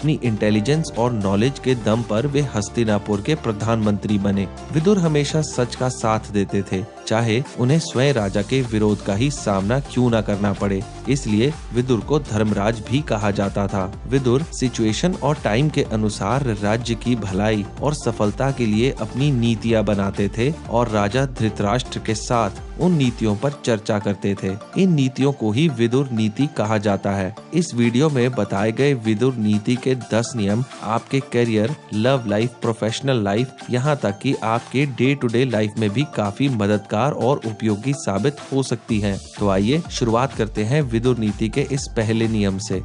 अपनी इंटेलिजेंस और नॉलेज के दम पर वे हस्तिनापुर के प्रधानमंत्री बने। विदुर हमेशा सच का साथ देते थे, चाहे उन्हें स्वयं राजा के विरोध का ही सामना क्यों न करना पड़े। इसलिए विदुर को धर्मराज भी कहा जाता था। विदुर सिचुएशन और टाइम के अनुसार राज्य की भलाई और सफलता के लिए अपनी नीतियां बनाते थे और राजा धृतराष्ट्र के साथ उन नीतियों पर चर्चा करते थे। इन नीतियों को ही विदुर नीति कहा जाता है। इस वीडियो में बताए गए विदुर नीति के 10 नियम आपके career, love life, professional life, यहाँ तक कि आपके डे टू डे लाइफ में भी काफी मददगार और उपयोगी साबित हो सकती हैं। तो आइए शुरुआत करते हैं विदुर नीति के इस पहले नियम से।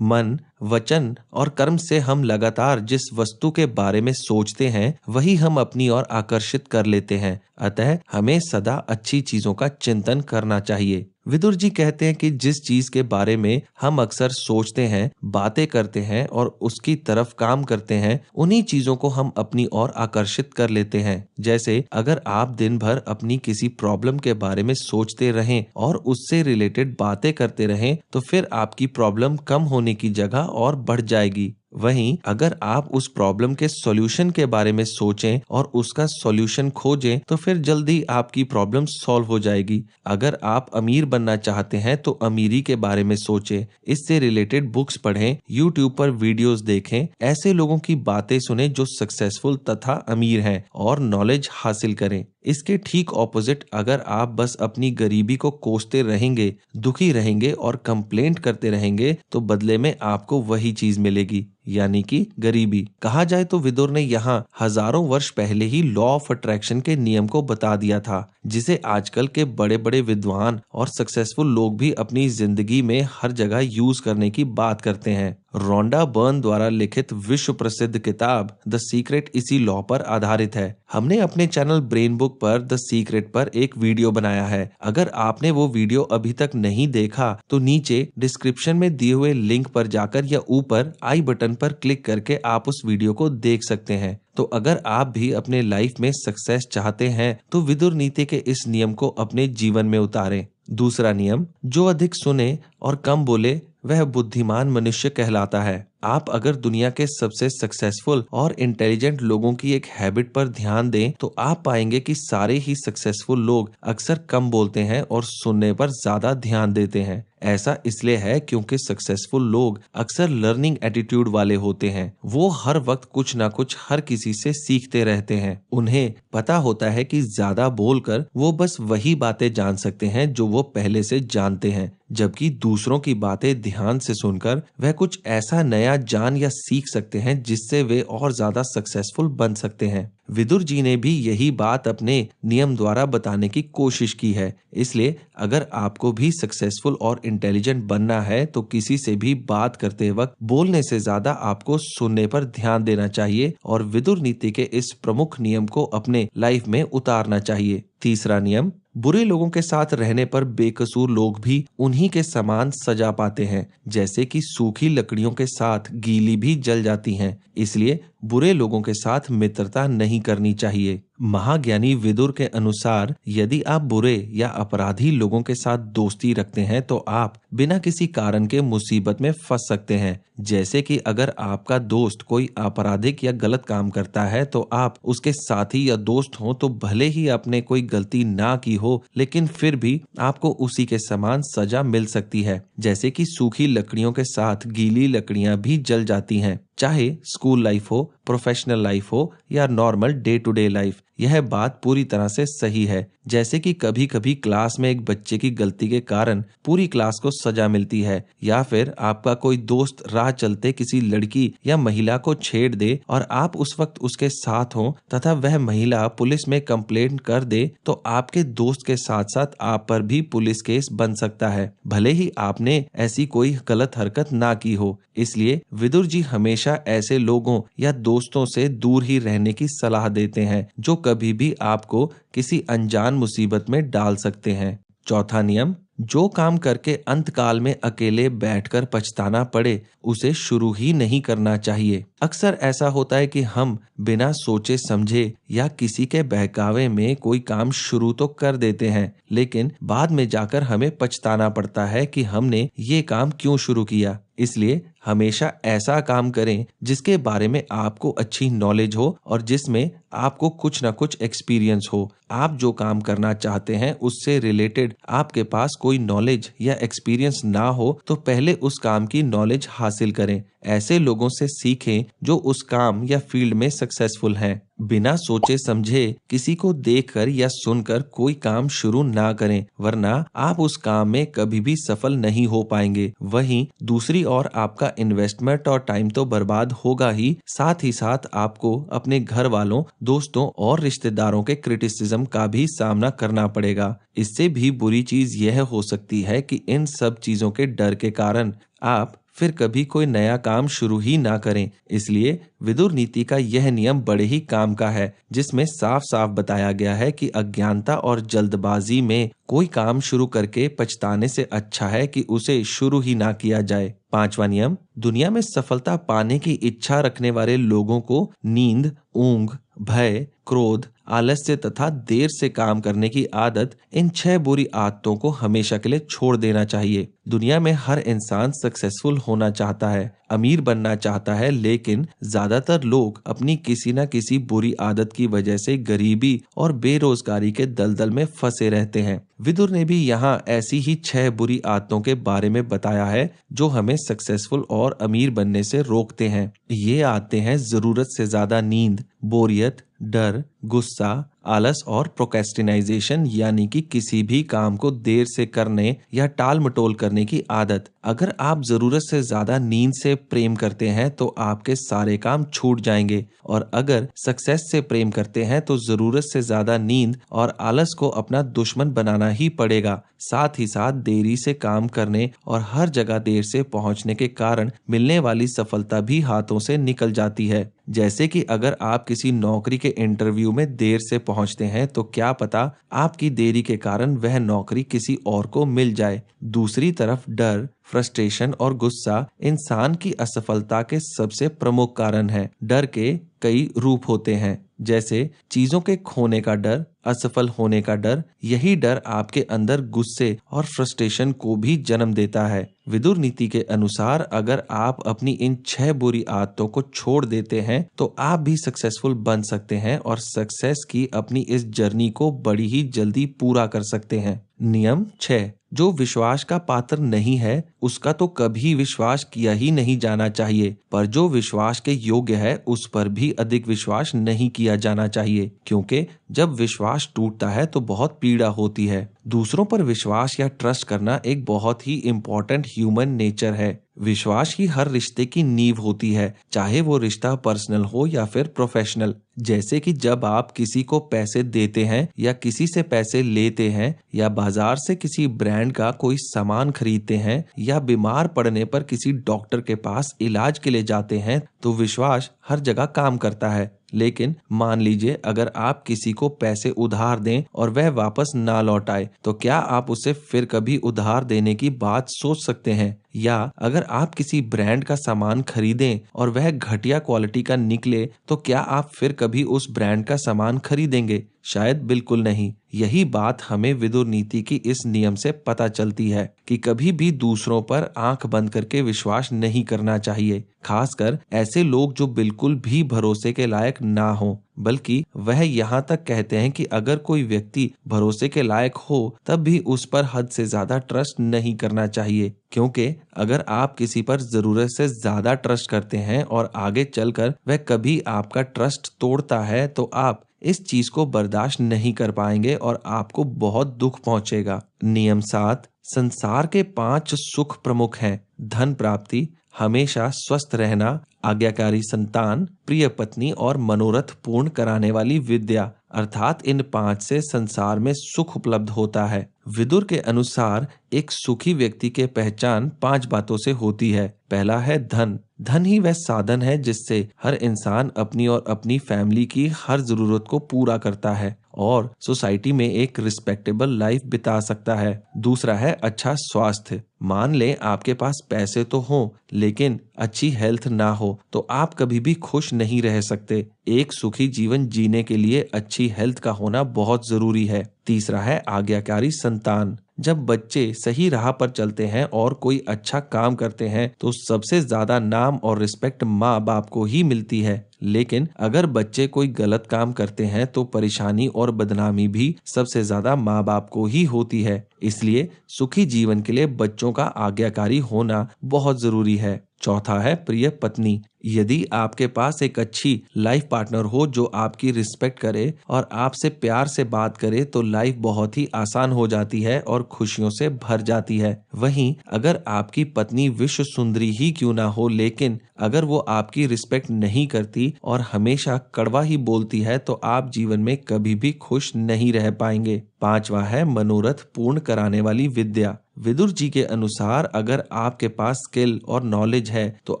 मन, वचन और कर्म से हम लगातार जिस वस्तु के बारे में सोचते हैं वही हम अपनी ओर आकर्षित कर लेते हैं। अतः हमें सदा अच्छी चीजों का चिंतन करना चाहिए। विदुर जी कहते हैं कि जिस चीज के बारे में हम अक्सर सोचते हैं, बातें करते हैं और उसकी तरफ काम करते हैं, उन्हीं चीजों को हम अपनी ओर आकर्षित कर लेते हैं। जैसे अगर आप दिन भर अपनी किसी प्रॉब्लम के बारे में सोचते रहें और उससे रिलेटेड बातें करते रहें, तो फिर आपकी प्रॉब्लम कम होने की जगह और बढ़ जाएगी। वहीं अगर आप उस प्रॉब्लम के सॉल्यूशन के बारे में सोचें और उसका सॉल्यूशन खोजें, तो फिर जल्दी आपकी प्रॉब्लम सॉल्व हो जाएगी। अगर आप अमीर बनना चाहते हैं तो अमीरी के बारे में सोचें, इससे रिलेटेड बुक्स पढ़ें, यूट्यूब पर वीडियोस देखें, ऐसे लोगों की बातें सुनें जो सक्सेसफुल तथा अमीर हैं और नॉलेज हासिल करें। इसके ठीक ऑपोजिट अगर आप बस अपनी गरीबी को कोसते रहेंगे, दुखी रहेंगे और कंप्लेंट करते रहेंगे, तो बदले में आपको वही चीज मिलेगी, यानी कि गरीबी। कहा जाए तो विदुर ने यहाँ हजारों वर्ष पहले ही लॉ ऑफ अट्रैक्शन के नियम को बता दिया था, जिसे आजकल के बड़े बड़े विद्वान और सक्सेसफुल लोग भी अपनी जिंदगी में हर जगह यूज करने की बात करते हैं। रोंडा बर्न द्वारा लिखित विश्व प्रसिद्ध किताब द सीक्रेट इसी लॉ पर आधारित है। हमने अपने चैनल ब्रेन बुक पर द सीक्रेट पर एक वीडियो बनाया है। अगर आपने वो वीडियो अभी तक नहीं देखा तो नीचे डिस्क्रिप्शन में दिए हुए लिंक पर जाकर या ऊपर आई बटन पर क्लिक करके आप उस वीडियो को देख सकते हैं। तो अगर आप भी अपने लाइफ में सक्सेस चाहते हैं तो विदुर नीति के इस नियम को अपने जीवन में उतारें। दूसरा नियम, जो अधिक सुने और कम बोले वह बुद्धिमान मनुष्य कहलाता है। आप अगर दुनिया के सबसे सक्सेसफुल और इंटेलिजेंट लोगों की एक हैबिट पर ध्यान दें तो आप पाएंगे कि सारे ही सक्सेसफुल लोग अक्सर कम बोलते हैं और सुनने पर ज्यादा ध्यान देते हैं। ऐसा इसलिए है क्योंकि सक्सेसफुल लोग अक्सर लर्निंग एटीट्यूड वाले होते हैं। वो हर वक्त कुछ ना कुछ हर किसी से सीखते रहते हैं। उन्हें पता होता है कि ज्यादा बोलकर वो बस वही बातें जान सकते हैं जो वो पहले से जानते हैं, जबकि दूसरों की बातें ध्यान से सुनकर वह कुछ ऐसा नया जान या सीख सकते हैं जिससे वे और ज्यादा सक्सेसफुल बन सकते हैं। विदुर जी ने भी यही बात अपने नियम द्वारा बताने की कोशिश की है। इसलिए अगर आपको भी सक्सेसफुल और इंटेलिजेंट बनना है तो किसी से भी बात करते वक्त बोलने से ज्यादा आपको सुनने पर ध्यान देना चाहिए और विदुर नीति के इस प्रमुख नियम को अपने लाइफ में उतारना चाहिए। तीसरा नियम, बुरे लोगों के साथ रहने पर बेकसूर लोग भी उन्हीं के समान सजा पाते हैं, जैसे कि सूखी लकड़ियों के साथ गीली भी जल जाती हैं। इसलिए बुरे लोगों के साथ मित्रता नहीं करनी चाहिए। महाज्ञानी विदुर के अनुसार यदि आप बुरे या अपराधी लोगों के साथ दोस्ती रखते हैं तो आप बिना किसी कारण के मुसीबत में फंस सकते हैं। जैसे कि अगर आपका दोस्त कोई आपराधिक या गलत काम करता है तो आप उसके साथी या दोस्त हो तो भले ही आपने कोई गलती ना की हो, लेकिन फिर भी आपको उसी के समान सजा मिल सकती है। जैसे कि सूखी लकड़ियों के साथ गीली लकड़ियां भी जल जाती हैं। चाहे स्कूल लाइफ हो, प्रोफेशनल लाइफ हो या normal day to day life, यह बात पूरी तरह से सही है। जैसे कि कभी कभी क्लास में एक बच्चे की गलती के कारण पूरी क्लास को सजा मिलती है, या फिर आपका कोई दोस्त राह चलते किसी लड़की या महिला को छेड़ दे और आप उस वक्त उसके साथ हो तथा वह महिला पुलिस में कंप्लेंट कर दे, तो आपके दोस्त के साथ साथ आप पर भी पुलिस केस बन सकता है, भले ही आपने ऐसी कोई गलत हरकत ना की हो। इसलिए विदुर जी हमेशा ऐसे लोगों या दोस्तों से दूर ही रहने की सलाह देते हैं जो कभी भी आपको किसी अनजान मुसीबत में डाल सकते हैं। चौथा नियम, जो काम करके अंतकाल में अकेले बैठकर पछताना पड़े, उसे शुरू ही नहीं करना चाहिए। अक्सर ऐसा होता है कि हम बिना सोचे समझे या किसी के बहकावे में कोई काम शुरू तो कर देते हैं, लेकिन बाद में जाकर हमें पछताना पड़ता है कि हमने ये काम क्यों शुरू किया। इसलिए हमेशा ऐसा काम करें जिसके बारे में आपको अच्छी नॉलेज हो और जिसमें आपको कुछ ना कुछ एक्सपीरियंस हो। आप जो काम करना चाहते हैं उससे रिलेटेड आपके पास कोई नॉलेज या एक्सपीरियंस ना हो तो पहले उस काम की नॉलेज हासिल करें। ऐसे लोगों से सीखें जो उस काम या फील्ड में सक्सेसफुल हैं। बिना सोचे समझे किसी को देखकर या सुनकर कोई काम शुरू ना करें, वरना आप उस काम में कभी भी सफल नहीं हो पाएंगे। वहीं दूसरी ओर आपका इन्वेस्टमेंट और टाइम तो बर्बाद होगा ही साथ आपको अपने घर वालों, दोस्तों और रिश्तेदारों के क्रिटिसिज्म का भी सामना करना पड़ेगा। इससे भी बुरी चीज यह हो सकती है कि इन सब चीजों के डर के कारण आप फिर कभी कोई नया काम शुरू ही ना करें। इसलिए विदुर नीति का यह नियम बड़े ही काम का है, जिसमें साफ साफ बताया गया है कि अज्ञानता और जल्दबाजी में कोई काम शुरू करके पछताने से अच्छा है कि उसे शुरू ही ना किया जाए। 5वां नियम, दुनिया में सफलता पाने की इच्छा रखने वाले लोगों को नींद, ऊंघ, भय, क्रोध, आलस्य तथा देर से काम करने की आदत, इन 6 बुरी आदतों को हमेशा के लिए छोड़ देना चाहिए। दुनिया में हर इंसान सक्सेसफुल होना चाहता है, अमीर बनना चाहता है, लेकिन ज्यादातर लोग अपनी किसी न किसी बुरी आदत की वजह से गरीबी और बेरोजगारी के दलदल में फंसे रहते हैं। विदुर ने भी यहाँ ऐसी ही 6 बुरी आदतों के बारे में बताया है जो हमें सक्सेसफुल और अमीर बनने से रोकते हैं। ये आदतें हैं जरूरत से ज्यादा नींद, बोरियत, डर, गुस्सा, आलस और प्रोक्रेस्टिनाइजेशन, यानी कि किसी भी काम को देर से करने या टाल मटोल करने की आदत। अगर आप जरूरत से ज्यादा नींद से प्रेम करते हैं तो आपके सारे काम छूट जाएंगे, और अगर सक्सेस से प्रेम करते हैं तो जरूरत से ज्यादा नींद और आलस को अपना दुश्मन बनाना ही पड़ेगा। साथ ही साथ देरी से काम करने और हर जगह देर से पहुंचने के कारण मिलने वाली सफलता भी हाथों से निकल जाती है। जैसे कि अगर आप किसी नौकरी के इंटरव्यू में देर से पहुंचते हैं तो क्या पता आपकी देरी के कारण वह नौकरी किसी और को मिल जाए। दूसरी तरफ डर, फ्रस्ट्रेशन और गुस्सा इंसान की असफलता के सबसे प्रमुख कारण है। डर के कई रूप होते हैं, जैसे चीजों के खोने का डर, असफल होने का डर। यही डर आपके अंदर गुस्से और फ्रस्ट्रेशन को भी जन्म देता है। विदुर नीति के अनुसार अगर आप अपनी इन 6 बुरी आदतों को छोड़ देते हैं तो आप भी सक्सेसफुल बन सकते हैं और सक्सेस की अपनी इस जर्नी को बड़ी ही जल्दी पूरा कर सकते हैं। नियम 6, जो विश्वास का पात्र नहीं है उसका तो कभी विश्वास किया ही नहीं जाना चाहिए, पर जो विश्वास के योग्य है उस पर भी अधिक विश्वास नहीं किया जाना चाहिए, क्योंकि जब विश्वास टूटता है तो बहुत पीड़ा होती है। दूसरों पर विश्वास या ट्रस्ट करना एक बहुत ही इम्पोर्टेंट ह्यूमन नेचर है। विश्वास ही हर रिश्ते की नींव होती है, चाहे वो रिश्ता पर्सनल हो या फिर प्रोफेशनल। जैसे कि जब आप किसी को पैसे देते हैं या किसी से पैसे लेते हैं या बाजार से किसी ब्रांड का कोई सामान खरीदते हैं या बीमार पड़ने पर किसी डॉक्टर के पास इलाज के लिए जाते हैं, तो विश्वास हर जगह काम करता है। लेकिन मान लीजिए अगर आप किसी को पैसे उधार दें और वह वापस ना लौटाए, तो क्या आप उसे फिर कभी उधार देने की बात सोच सकते हैं? या अगर आप किसी ब्रांड का सामान खरीदें और वह घटिया क्वालिटी का निकले, तो क्या आप फिर कभी उस ब्रांड का सामान खरीदेंगे? शायद बिल्कुल नहीं। यही बात हमें विदुर नीति की इस नियम से पता चलती है कि कभी भी दूसरों पर आंख बंद करके विश्वास नहीं करना चाहिए, खासकर ऐसे लोग जो बिल्कुल भी भरोसे के लायक ना हो। बल्कि वह यहाँ तक कहते हैं कि अगर कोई व्यक्ति भरोसे के लायक हो तब भी उस पर हद से ज्यादा ट्रस्ट नहीं करना चाहिए, क्योंकि अगर आप किसी पर जरूरत से ज्यादा ट्रस्ट करते हैं और आगे चलकर वह कभी आपका ट्रस्ट तोड़ता है तो आप इस चीज को बर्दाश्त नहीं कर पाएंगे और आपको बहुत दुख पहुंचेगा। नियम 7, संसार के 5 सुख प्रमुख हैं: धन प्राप्ति, हमेशा स्वस्थ रहना, आज्ञाकारी संतान, प्रिय पत्नी और मनोरथ पूर्ण कराने वाली विद्या। अर्थात इन 5 से संसार में सुख उपलब्ध होता है। विदुर के अनुसार एक सुखी व्यक्ति के पहचान 5 बातों से होती है। पहला है धन, धन ही वह साधन है जिससे हर इंसान अपनी और अपनी फैमिली की हर जरूरत को पूरा करता है और सोसाइटी में एक रिस्पेक्टेबल लाइफ बिता सकता है। दूसरा है अच्छा स्वास्थ्य। मान लें आपके पास पैसे तो हों लेकिन अच्छी हेल्थ ना हो तो आप कभी भी खुश नहीं रह सकते। एक सुखी जीवन जीने के लिए अच्छी हेल्थ का होना बहुत जरूरी है। तीसरा है आज्ञाकारी संतान। जब बच्चे सही राह पर चलते हैं और कोई अच्छा काम करते हैं तो सबसे ज्यादा नाम और रिस्पेक्ट माँ बाप को ही मिलती है। लेकिन अगर बच्चे कोई गलत काम करते हैं तो परेशानी और बदनामी भी सबसे ज्यादा माँ बाप को ही होती है। इसलिए सुखी जीवन के लिए बच्चों का आज्ञाकारी होना बहुत जरूरी है। चौथा है प्रिय पत्नी। यदि आपके पास एक अच्छी लाइफ पार्टनर हो जो आपकी रिस्पेक्ट करे और आपसे प्यार से बात करे तो लाइफ बहुत ही आसान हो जाती है और खुशियों से भर जाती है। वहीं अगर आपकी पत्नी विश्व सुंदरी ही क्यों ना हो लेकिन अगर वो आपकी रिस्पेक्ट नहीं करती और हमेशा कड़वा ही बोलती है तो आप जीवन में कभी भी खुश नहीं रह पाएंगे। पांचवा है मनोरथ पूर्ण कराने वाली विद्या। विदुर जी के अनुसार अगर आपके पास स्किल और नॉलेज है तो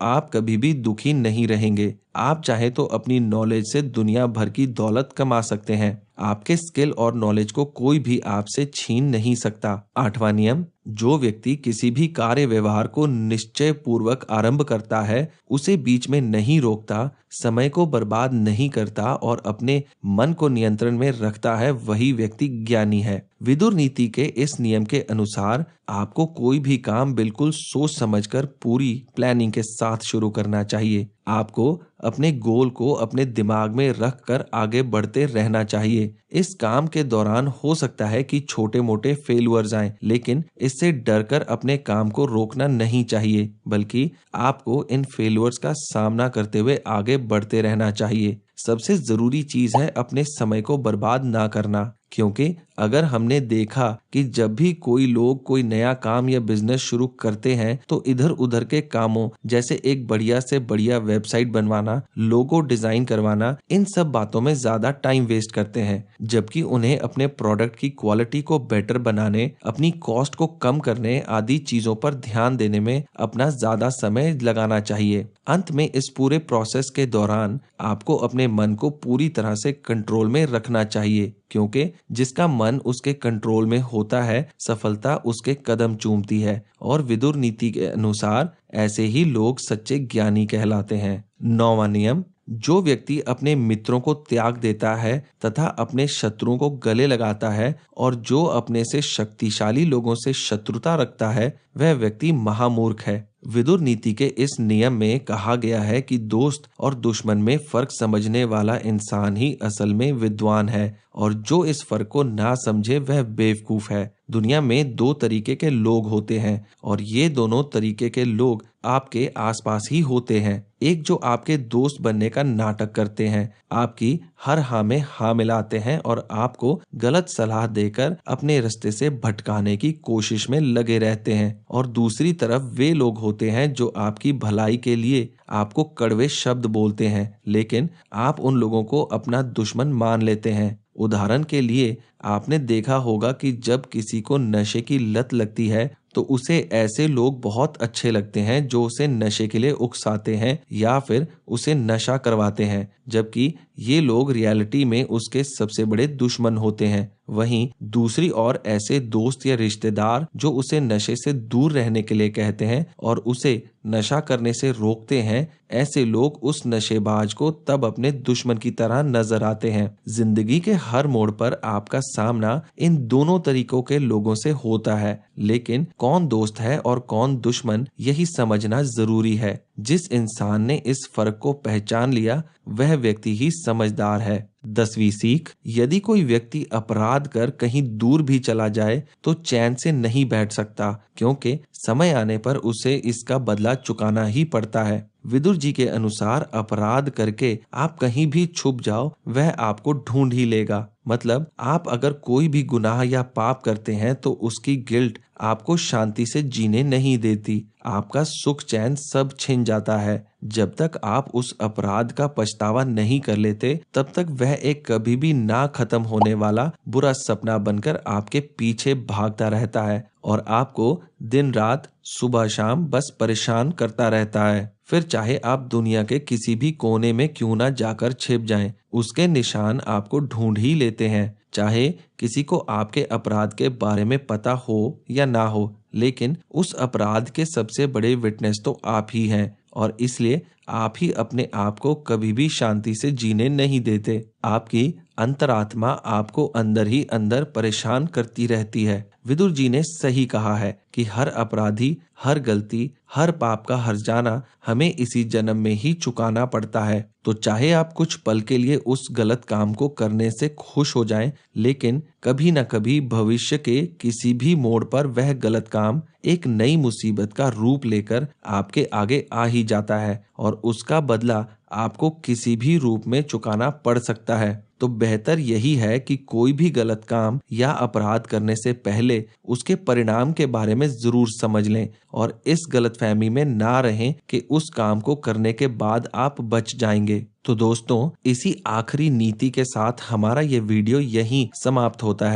आप कभी भी दुखी नहीं रहेंगे। आप चाहे तो अपनी नॉलेज से दुनिया भर की दौलत कमा सकते हैं। आपके स्किल और नॉलेज को कोई भी आपसे छीन नहीं सकता। आठवां नियम, जो व्यक्ति किसी भी कार्य व्यवहार को निश्चय पूर्वक आरंभ करता है, उसे बीच में नहीं रोकता, समय को बर्बाद नहीं करता और अपने मन को नियंत्रण में रखता है, वही व्यक्ति ज्ञानी है। विदुर नीति के इस नियम के अनुसार आपको कोई भी काम बिल्कुल सोच समझकर पूरी प्लानिंग के साथ शुरू करना चाहिए। आपको अपने गोल को अपने दिमाग में रख कर आगे बढ़ते रहना चाहिए। इस काम के दौरान हो सकता है कि छोटे मोटे फेल्यूअर्स आएं, लेकिन इससे डरकर अपने काम को रोकना नहीं चाहिए, बल्कि आपको इन फेल्यूअर्स का सामना करते हुए आगे बढ़ते रहना चाहिए। सबसे जरूरी चीज है अपने समय को बर्बाद ना करना, क्योंकि अगर हमने देखा कि जब भी कोई लोग कोई नया काम या बिजनेस शुरू करते हैं तो इधर उधर के कामों जैसे एक बढ़िया से बढ़िया वेबसाइट बनवाना, लोगो डिजाइन करवाना, इन सब बातों में ज्यादा टाइम वेस्ट करते हैं, जबकि उन्हें अपने प्रोडक्ट की क्वालिटी को बेटर बनाने, अपनी कॉस्ट को कम करने आदि चीजों पर ध्यान देने में अपना ज्यादा समय लगाना चाहिए। अंत में इस पूरे प्रोसेस के दौरान आपको अपने मन को पूरी तरह से कंट्रोल में रखना चाहिए, क्योंकि जिसका मन उसके कंट्रोल में होता है सफलता उसके कदम चूमती है और विदुर नीति के अनुसार ऐसे ही लोग सच्चे ज्ञानी कहलाते हैं। नौवां नियम, जो व्यक्ति अपने मित्रों को त्याग देता है तथा अपने शत्रुओं को गले लगाता है और जो अपने से शक्तिशाली लोगों से शत्रुता रखता है वह व्यक्ति महामूर्ख है। विदुर नीति के इस नियम में कहा गया है कि दोस्त और दुश्मन में फर्क समझने वाला इंसान ही असल में विद्वान है और जो इस फर्क को ना समझे वह बेवकूफ है। दुनिया में दो तरीके के लोग होते हैं और ये दोनों तरीके के लोग आपके आसपास ही होते हैं। एक जो आपके दोस्त बनने का नाटक करते हैं, आपकी हर हाँ में हाँ मिलाते हैं और आपको गलत सलाह देकर अपने रास्ते से भटकाने की कोशिश में लगे रहते हैं, और दूसरी तरफ वे लोग होते हैं जो आपकी भलाई के लिए आपको कड़वे शब्द बोलते हैं, लेकिन आप उन लोगों को अपना दुश्मन मान लेते हैं। उदाहरण के लिए आपने देखा होगा कि जब किसी को नशे की लत लगती है तो उसे ऐसे लोग बहुत अच्छे लगते हैं जो उसे नशे के लिए उकसाते हैं या फिर उसे नशा करवाते हैं, जबकि ये लोग रियलिटी में उसके सबसे बड़े दुश्मन होते हैं। वहीं दूसरी ओर ऐसे दोस्त या रिश्तेदार जो उसे नशे से दूर रहने के लिए कहते हैं और उसे नशा करने से रोकते हैं, ऐसे लोग उस नशेबाज को तब अपने दुश्मन की तरह नजर आते हैं। जिंदगी के हर मोड़ पर आपका सामना इन दोनों तरीकों के लोगों से होता है, लेकिन कौन दोस्त है और कौन दुश्मन यही समझना जरूरी है। जिस इंसान ने इस फर्क को पहचान लिया वह व्यक्ति ही समझदार है। 10वीं सीख, यदि कोई व्यक्ति अपराध कर कहीं दूर भी चला जाए तो चैन से नहीं बैठ सकता, क्योंकि समय आने पर उसे इसका बदला चुकाना ही पड़ता है। विदुर जी के अनुसार अपराध करके आप कहीं भी छुप जाओ वह आपको ढूंढ ही लेगा। मतलब आप अगर कोई भी गुनाह या पाप करते हैं तो उसकी गिल्ट आपको शांति से जीने नहीं देती, आपका सुख चैन सब छिन जाता है। जब तक आप उस अपराध का पछतावा नहीं कर लेते, तब तक वह एक कभी भी ना खत्म होने वाला बुरा सपना बनकर आपके पीछे भागता रहता है और आपको दिन रात सुबह शाम बस परेशान करता रहता है। फिर चाहे आप दुनिया के किसी भी कोने में क्यों ना जाकर छिप जाएं, उसके निशान आपको ढूंढ ही लेते हैं। चाहे किसी को आपके अपराध के बारे में पता हो या ना हो, लेकिन उस अपराध के सबसे बड़े विटनेस तो आप ही हैं और इसलिए आप ही अपने आप को कभी भी शांति से जीने नहीं देते। आपकी अंतरात्मा आपको अंदर ही अंदर परेशान करती रहती है। विदुर जी ने सही कहा है कि हर अपराधी, हर गलती, हर पाप का हर्जाना हमें इसी जन्म में ही चुकाना पड़ता है। तो चाहे आप कुछ पल के लिए उस गलत काम को करने से खुश हो जाएं, लेकिन कभी न कभी भविष्य के किसी भी मोड़ पर वह गलत काम एक नई मुसीबत का रूप लेकर आपके आगे आ ही जाता है और उसका बदला आपको किसी भी रूप में चुकाना पड़ सकता है। तो बेहतर यही है कि कोई भी गलत काम या अपराध करने से पहले उसके परिणाम के बारे में जरूर समझ लें और इस गलतफहमी में ना रहें कि उस काम को करने के बाद आप बच जाएंगे। तो दोस्तों, इसी आखिरी नीति के साथ हमारा ये वीडियो यहीं समाप्त होता है।